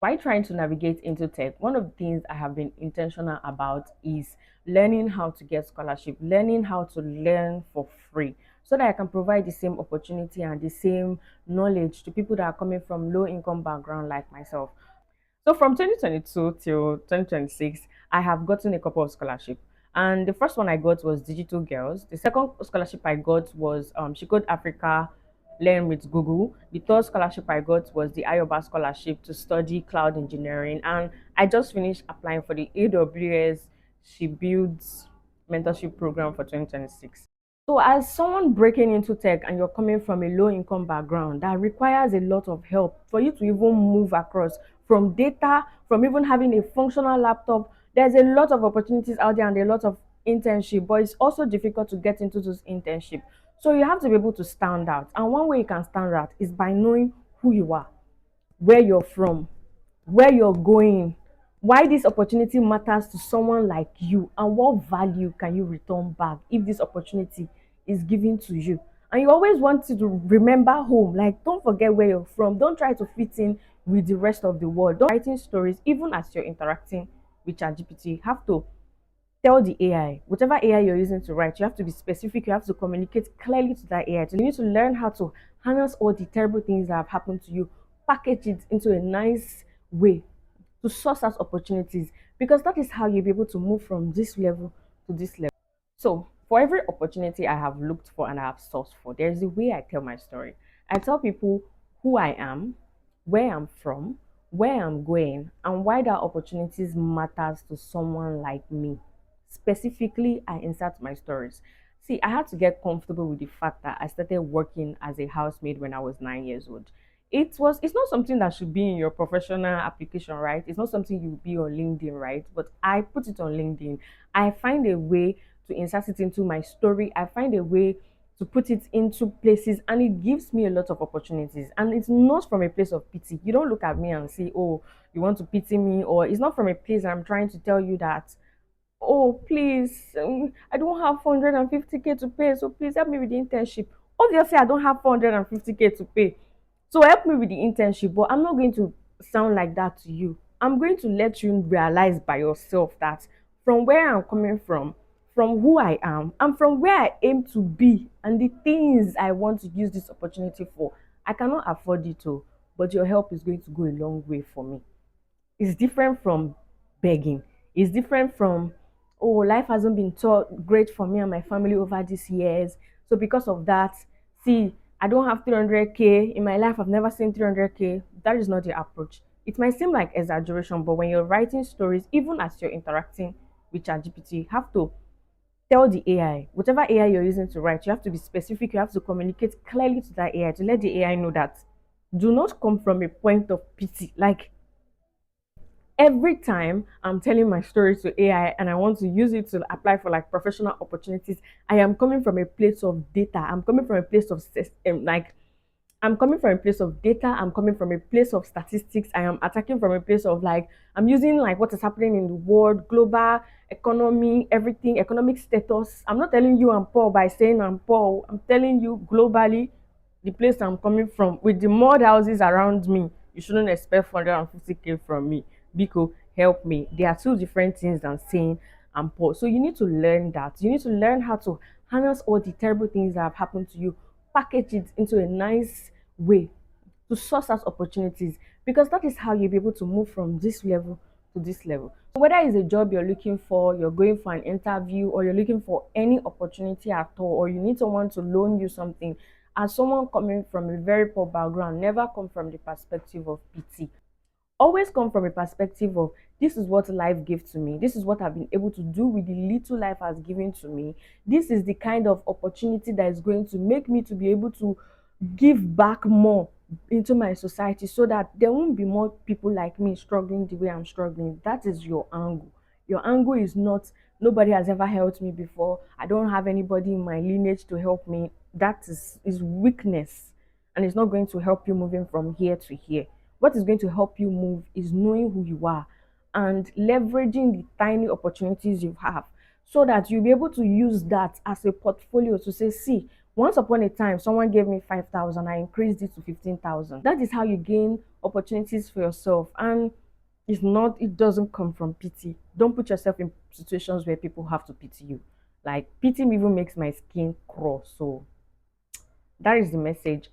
While trying to navigate into tech, one of the things I have been intentional about is learning how to get scholarship, learning how to learn for free so that I can provide the same opportunity and the same knowledge to people that are coming from low income background like myself. So from 2022 till 2026, I have gotten a couple of scholarship. And the first one I got was Digital Girls. The second scholarship I got was AltSchool Africa Learn with Google. The third scholarship I got was the Ayoba Scholarship to study cloud engineering. And I just finished applying for the AWS She Builds mentorship program for 2026. So, as someone breaking into tech and you're coming from a low income background, that requires a lot of help for you to even move across from data, from even having a functional laptop. There's a lot of opportunities out there and a lot of internship, but it's also difficult to get into those internship. So, you have to be able to stand out. And one way you can stand out is by knowing who you are, where you're from, where you're going, why this opportunity matters to someone like you, and what value can you return back if this opportunity is given to you. And you always want to remember home, like don't forget where you're from, don't try to fit in with the rest of the world. Don't writing stories even as you're interacting with ChatGPT. You have to tell the AI, whatever AI you're using to write, you have to be specific, you have to communicate clearly to that AI. So you need to learn how to harness all the terrible things that have happened to you, package it into a nice way to source out opportunities, because that is how you'll be able to move from this level to this level. So for every opportunity I have looked for and I have sourced for, there's a way I tell my story. I tell people who I am, where I'm from, where I'm going, and why that opportunities matters to someone like me. Specifically, I insert my stories. See, I had to get comfortable with the fact that I started working as a housemaid when I was 9 years old. It's not something that should be in your professional application, right? It's not something you be on LinkedIn, right? But I put it on LinkedIn. I find a way to insert it into my story. I find a way to put it into places, and it gives me a lot of opportunities. And it's not from a place of pity. You don't look at me and say, oh, you want to pity me, or it's not from a place I'm trying to tell you that, oh, please, I don't have 450K to pay, so please help me with the internship. Obviously, I don't have 450K to pay. So help me with the internship, but I'm not going to sound like that to you. I'm going to let you realize by yourself that from where I'm coming from who I am, and from where I aim to be, and the things I want to use this opportunity for, I cannot afford it to, but your help is going to go a long way for me. It's different from begging. It's different from, oh, life hasn't been taught great for me and my family over these years. So because of that, see, I don't have 300K. In my life, I've never seen 300K. That is not the approach. It might seem like exaggeration, but when you're writing stories, even as you're interacting with ChatGPT, you have to tell the AI, whatever AI you're using to write, you have to be specific. You have to communicate clearly to that AI to let the AI know that do not come from a point of pity. Like every time I'm telling my story to AI and I want to use it to apply for like professional opportunities, I am coming from a place of data. I'm coming from a place of like I'm coming from a place of data. I'm coming from a place of statistics. I am attacking from a place of like I'm using like what is happening in the world, global economy, everything, economic status. I'm not telling you I'm poor by saying I'm poor. I'm telling you globally the place I'm coming from with the mud houses around me. You shouldn't expect 450K from me. Biko, help me. There are two different things than saying I'm poor. So you need to learn that. You need to learn how to harness all the terrible things that have happened to you, package it into a nice way to source out opportunities, because that is how you'll be able to move from this level to this level. So whether it's a job you're looking for, you're going for an interview, or you're looking for any opportunity at all, or you need someone to loan you something, as someone coming from a very poor background, never come from the perspective of pity. Always come from a perspective of this is what life gave to me. This is what I've been able to do with the little life has given to me. This is the kind of opportunity that is going to make me to be able to give back more into my society so that there won't be more people like me struggling the way I'm struggling. That is your angle. Your angle is not nobody has ever helped me before. I don't have anybody in my lineage to help me. That is weakness, and it's not going to help you moving from here to here. What is going to help you move is knowing who you are and leveraging the tiny opportunities you have so that you'll be able to use that as a portfolio to say, see, Once upon a time, someone gave me 5,000, I increased it to 15,000. That is how you gain opportunities for yourself. And it doesn't come from pity. Don't put yourself in situations where people have to pity you. Like, pity even makes my skin crawl. So that is the message.